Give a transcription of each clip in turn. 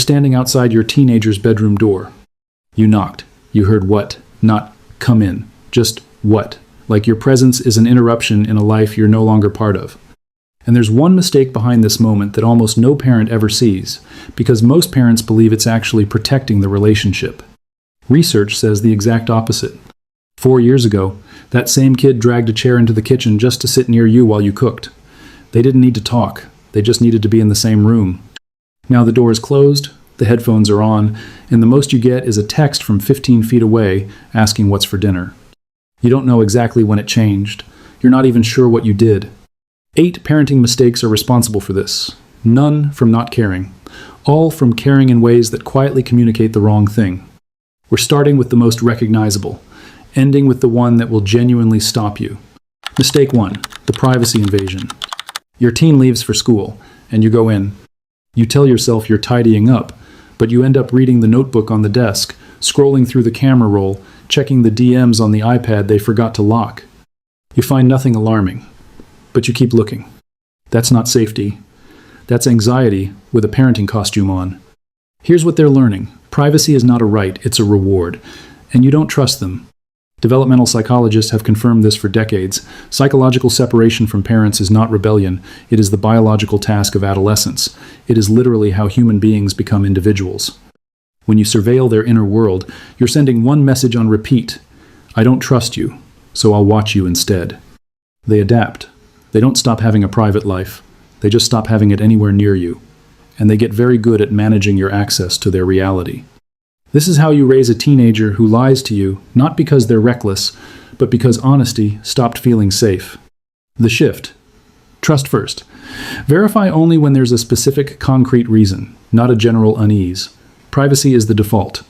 Standing outside your teenager's bedroom door. You knocked. You heard what, not come in. Just what. Like your presence is an interruption in a life you're no longer part of. And there's one mistake behind this moment that almost no parent ever sees, because most parents believe it's actually protecting the relationship. Research says the exact opposite. 4 years ago, that same kid dragged a chair into the kitchen just to sit near you while you cooked. They didn't need to talk. They just needed to be in the same room. Now the door is closed, the headphones are on, and the most you get is a text from 15 feet away asking what's for dinner. You don't know exactly when it changed. You're not even sure what you did. 8 parenting mistakes are responsible for this. None from not caring. All from caring in ways that quietly communicate the wrong thing. We're starting with the most recognizable, ending with the one that will genuinely stop you. Mistake 1, the privacy invasion. Your teen leaves for school, and you go in. You tell yourself you're tidying up, but you end up reading the notebook on the desk, scrolling through the camera roll, checking the DMs on the iPad they forgot to lock. You find nothing alarming, but you keep looking. That's not safety. That's anxiety with a parenting costume on. Here's what they're learning. Privacy is not a right, it's a reward, and you don't trust them. Developmental psychologists have confirmed this for decades. Psychological separation from parents is not rebellion. It is the biological task of adolescence. It is literally how human beings become individuals. When you surveil their inner world, you're sending one message on repeat. I don't trust you, so I'll watch you instead. They adapt. They don't stop having a private life. They just stop having it anywhere near you. And they get very good at managing your access to their reality. This is how you raise a teenager who lies to you, not because they're reckless, but because honesty stopped feeling safe. The shift. Trust first. Verify only when there's a specific, concrete reason, not a general unease. Privacy is the default.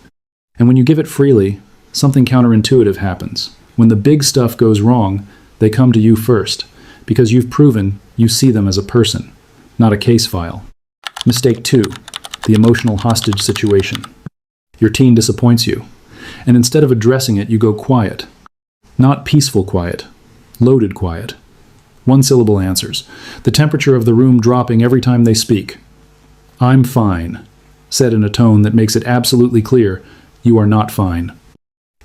And when you give it freely, something counterintuitive happens. When the big stuff goes wrong, they come to you first, because you've proven you see them as a person, not a case file. Mistake 2, the emotional hostage situation. Your teen disappoints you, and instead of addressing it, you go quiet. Not peaceful quiet, loaded quiet. One-syllable answers, the temperature of the room dropping every time they speak. I'm fine, said in a tone that makes it absolutely clear you are not fine.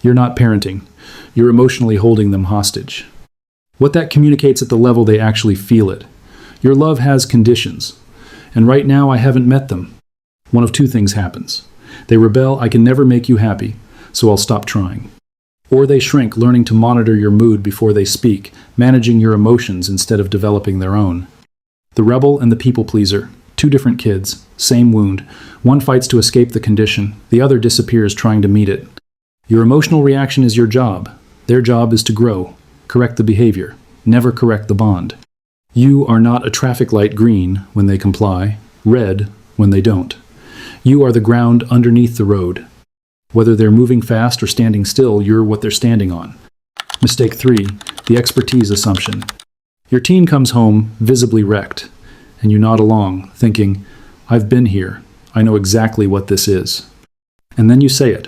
You're not parenting. You're emotionally holding them hostage. What that communicates at the level they actually feel it. Your love has conditions, and right now I haven't met them. One of 2 things happens. They rebel, I can never make you happy, so I'll stop trying. Or they shrink, learning to monitor your mood before they speak, managing your emotions instead of developing their own. The rebel and the people pleaser, 2 different kids, same wound. One fights to escape the condition, the other disappears trying to meet it. Your emotional reaction is your job. Their job is to grow, correct the behavior, never correct the bond. You are not a traffic light green when they comply, red when they don't. You are the ground underneath the road. Whether they're moving fast or standing still, you're what they're standing on. Mistake 3, the expertise assumption. Your teen comes home visibly wrecked, and you nod along, thinking, I've been here. I know exactly what this is. And then you say it.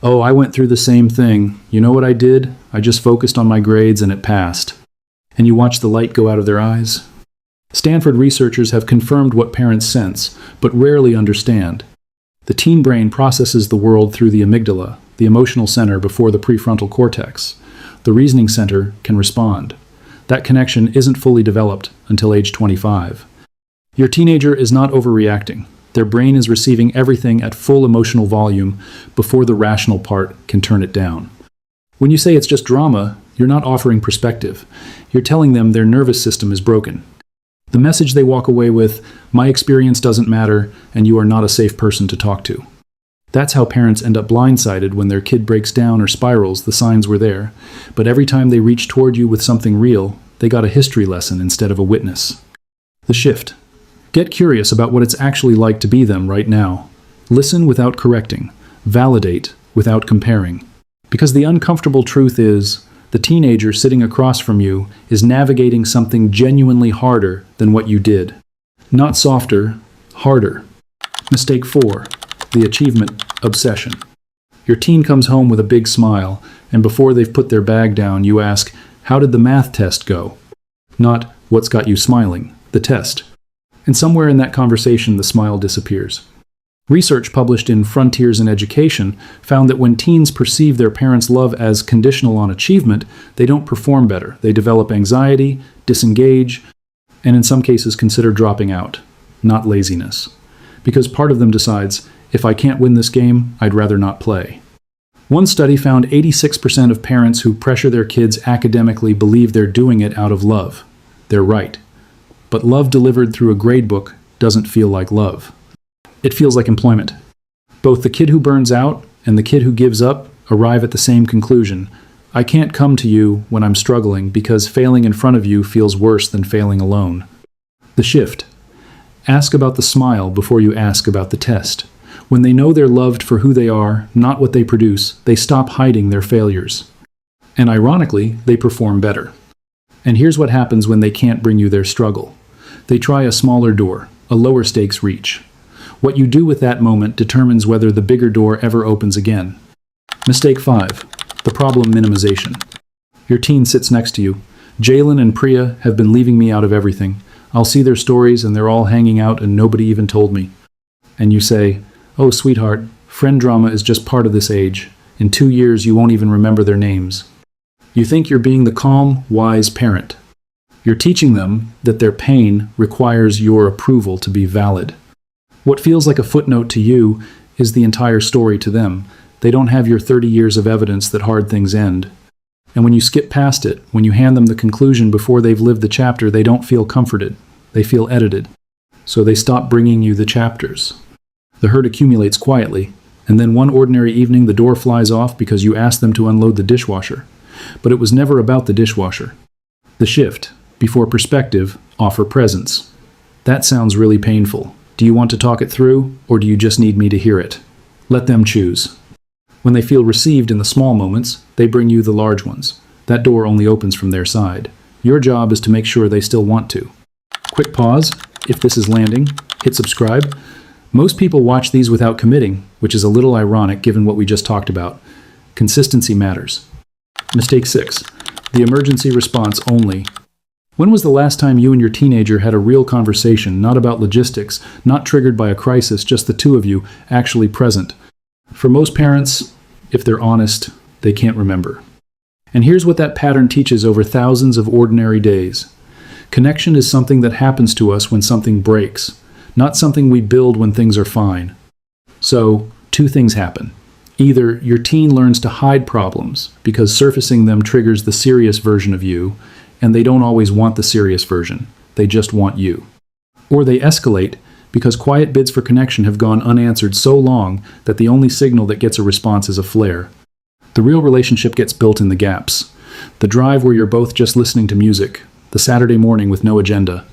Oh, I went through the same thing. You know what I did? I just focused on my grades and it passed. And you watch the light go out of their eyes. Stanford researchers have confirmed what parents sense, but rarely understand. The teen brain processes the world through the amygdala, the emotional center before the prefrontal cortex. The reasoning center can respond. That connection isn't fully developed until age 25. Your teenager is not overreacting. Their brain is receiving everything at full emotional volume before the rational part can turn it down. When you say it's just drama, you're not offering perspective. You're telling them their nervous system is broken. The message they walk away with, my experience doesn't matter, and you are not a safe person to talk to. That's how parents end up blindsided when their kid breaks down or spirals. The signs were there, but every time they reach toward you with something real, they got a history lesson instead of a witness. The shift. Get curious about what it's actually like to be them right now. Listen without correcting. Validate without comparing. Because the uncomfortable truth is, the teenager sitting across from you is navigating something genuinely harder than what you did. Not softer, harder. Mistake 4, the achievement obsession. Your teen comes home with a big smile, and before they've put their bag down, you ask, how did the math test go? Not, what's got you smiling? The test. And somewhere in that conversation, the smile disappears. Research published in Frontiers in Education found that when teens perceive their parents' love as conditional on achievement, they don't perform better. They develop anxiety, disengage, and in some cases consider dropping out, not laziness. Because part of them decides, if I can't win this game, I'd rather not play. One study found 86% of parents who pressure their kids academically believe they're doing it out of love. They're right. But love delivered through a gradebook doesn't feel like love. It feels like employment. Both the kid who burns out and the kid who gives up arrive at the same conclusion. I can't come to you when I'm struggling because failing in front of you feels worse than failing alone. The shift. Ask about the smile before you ask about the test. When they know they're loved for who they are, not what they produce, they stop hiding their failures. And ironically, they perform better. And here's what happens when they can't bring you their struggle. They try a smaller door, a lower stakes reach. What you do with that moment determines whether the bigger door ever opens again. Mistake 5. The problem minimization. Your teen sits next to you. Jalen and Priya have been leaving me out of everything. I'll see their stories and they're all hanging out and nobody even told me. And you say, oh, sweetheart, friend drama is just part of this age. In 2 years, you won't even remember their names. You think you're being the calm, wise parent. You're teaching them that their pain requires your approval to be valid. What feels like a footnote to you is the entire story to them. They don't have your 30 years of evidence that hard things end. And when you skip past it, when you hand them the conclusion before they've lived the chapter, they don't feel comforted. They feel edited. So they stop bringing you the chapters. The hurt accumulates quietly, and then one ordinary evening the door flies off because you asked them to unload the dishwasher. But it was never about the dishwasher. The shift. Before perspective, offer presence. That sounds really painful. Do you want to talk it through, or do you just need me to hear it? Let them choose. When they feel received in the small moments, they bring you the large ones. That door only opens from their side. Your job is to make sure they still want to. Quick pause. If this is landing, hit subscribe. Most people watch these without committing, which is a little ironic given what we just talked about. Consistency matters. Mistake 6. The emergency response only. When was the last time you and your teenager had a real conversation, not about logistics, not triggered by a crisis, just the two of you actually present? For most parents, if they're honest, they can't remember. And here's what that pattern teaches over thousands of ordinary days. Connection is something that happens to us when something breaks, not something we build when things are fine. So, 2 things happen. Either your teen learns to hide problems because surfacing them triggers the serious version of you, and they don't always want the serious version. They just want you. Or they escalate because quiet bids for connection have gone unanswered so long that the only signal that gets a response is a flare. The real relationship gets built in the gaps. The drive where you're both just listening to music. The Saturday morning with no agenda.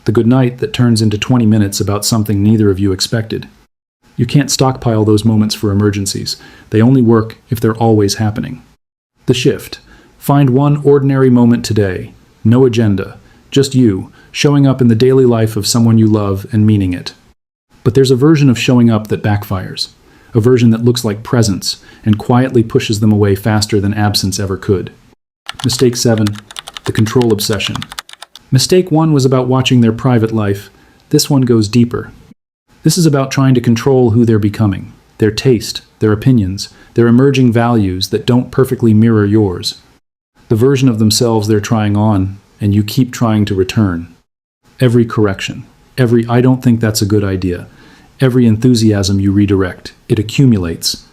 The good night that turns into 20 minutes about something neither of you expected. You can't stockpile those moments for emergencies. They only work if they're always happening. The shift. Find one ordinary moment today. No agenda. Just you, showing up in the daily life of someone you love and meaning it. But there's a version of showing up that backfires. A version that looks like presence and quietly pushes them away faster than absence ever could. Mistake 7. The control obsession. Mistake 1 was about watching their private life. This one goes deeper. This is about trying to control who they're becoming, their taste, their opinions, their emerging values that don't perfectly mirror yours. The version of themselves they're trying on, and you keep trying to return. Every correction, every "I don't think that's a good idea," every enthusiasm you redirect, it accumulates.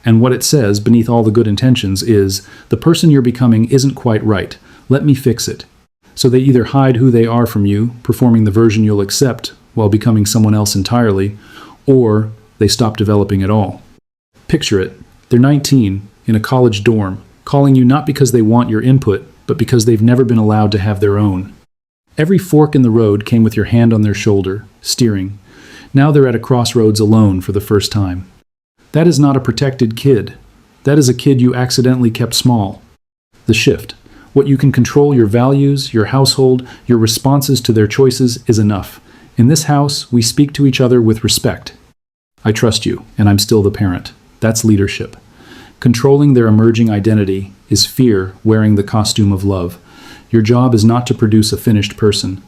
And what it says beneath all the good intentions is, the person you're becoming isn't quite right. Let me fix it. So they either hide who they are from you, performing the version you'll accept while becoming someone else entirely, or they stop developing at all. Picture it. They're 19, in a college dorm, calling you not because they want your input, but because they've never been allowed to have their own. Every fork in the road came with your hand on their shoulder, steering. Now they're at a crossroads alone for the first time. That is not a protected kid. That is a kid you accidentally kept small. The shift. What you can control, your values, your household, your responses to their choices, is enough. In this house, we speak to each other with respect. I trust you, and I'm still the parent. That's leadership. Controlling their emerging identity is fear wearing the costume of love. Your job is not to produce a finished person.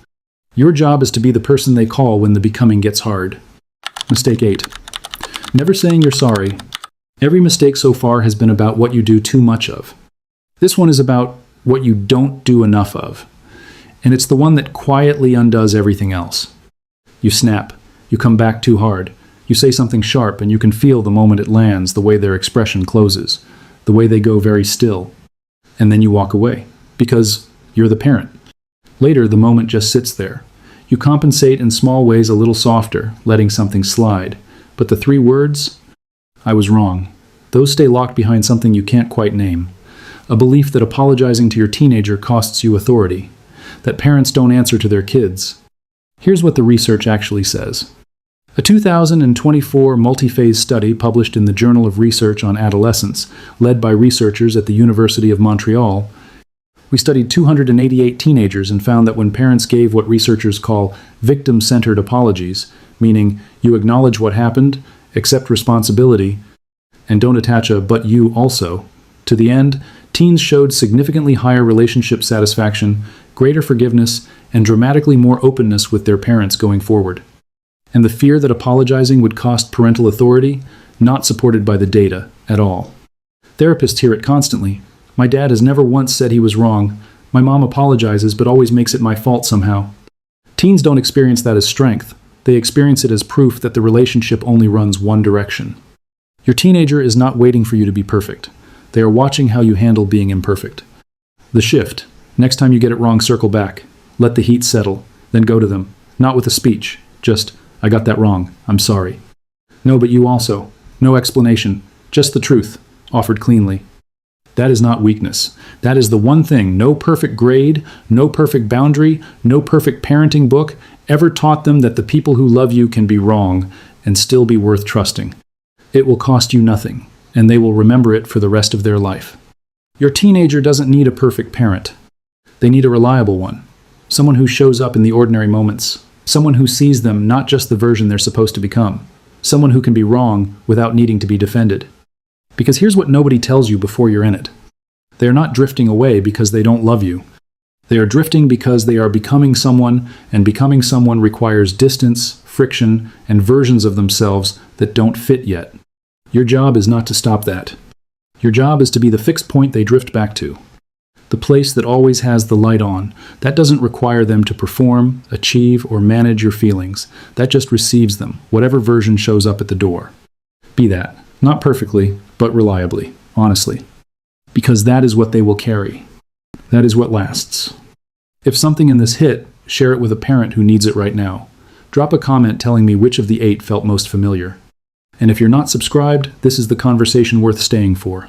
Your job is to be the person they call when the becoming gets hard. Mistake 8. Never saying you're sorry. Every mistake so far has been about what you do too much of. This one is about what you don't do enough of. And it's the one that quietly undoes everything else. You snap. You come back too hard. You say something sharp, and you can feel the moment it lands, the way their expression closes, the way they go very still. And then you walk away, because you're the parent. Later, the moment just sits there. You compensate in small ways a little softer, letting something slide. But the 3 words, "I was wrong," those stay locked behind something you can't quite name. A belief that apologizing to your teenager costs you authority, that parents don't answer to their kids. Here's what the research actually says. A 2024 multi-phase study published in the Journal of Research on Adolescence, led by researchers at the University of Montreal, we studied 288 teenagers and found that when parents gave what researchers call victim-centered apologies, meaning you acknowledge what happened, accept responsibility, and don't attach a "but you also" to the end, teens showed significantly higher relationship satisfaction, greater forgiveness, and dramatically more openness with their parents going forward. And the fear that apologizing would cost parental authority, not supported by the data at all. Therapists hear it constantly. "My dad has never once said he was wrong. My mom apologizes but always makes it my fault somehow." Teens don't experience that as strength. They experience it as proof that the relationship only runs one direction. Your teenager is not waiting for you to be perfect. They are watching how you handle being imperfect. The shift. Next time you get it wrong, circle back. Let the heat settle. Then go to them. Not with a speech. Just, "I got that wrong. I'm sorry." "No, but you also." No explanation. Just the truth, offered cleanly. That is not weakness. That is the one thing no perfect grade, no perfect boundary, no perfect parenting book ever taught them, that the people who love you can be wrong and still be worth trusting. It will cost you nothing, and they will remember it for the rest of their life. Your teenager doesn't need a perfect parent. They need a reliable one. Someone who shows up in the ordinary moments. Someone who sees them not just the version they're supposed to become. Someone who can be wrong without needing to be defended. Because here's what nobody tells you before you're in it. They are not drifting away because they don't love you. They are drifting because they are becoming someone, and becoming someone requires distance, friction, and versions of themselves that don't fit yet. Your job is not to stop that. Your job is to be the fixed point they drift back to. The place that always has the light on. That doesn't require them to perform, achieve, or manage your feelings. That just receives them, whatever version shows up at the door. Be that. Not perfectly, but reliably, honestly. Because that is what they will carry. That is what lasts. If something in this hit, share it with a parent who needs it right now. Drop a comment telling me which of the 8 felt most familiar. And if you're not subscribed, this is the conversation worth staying for.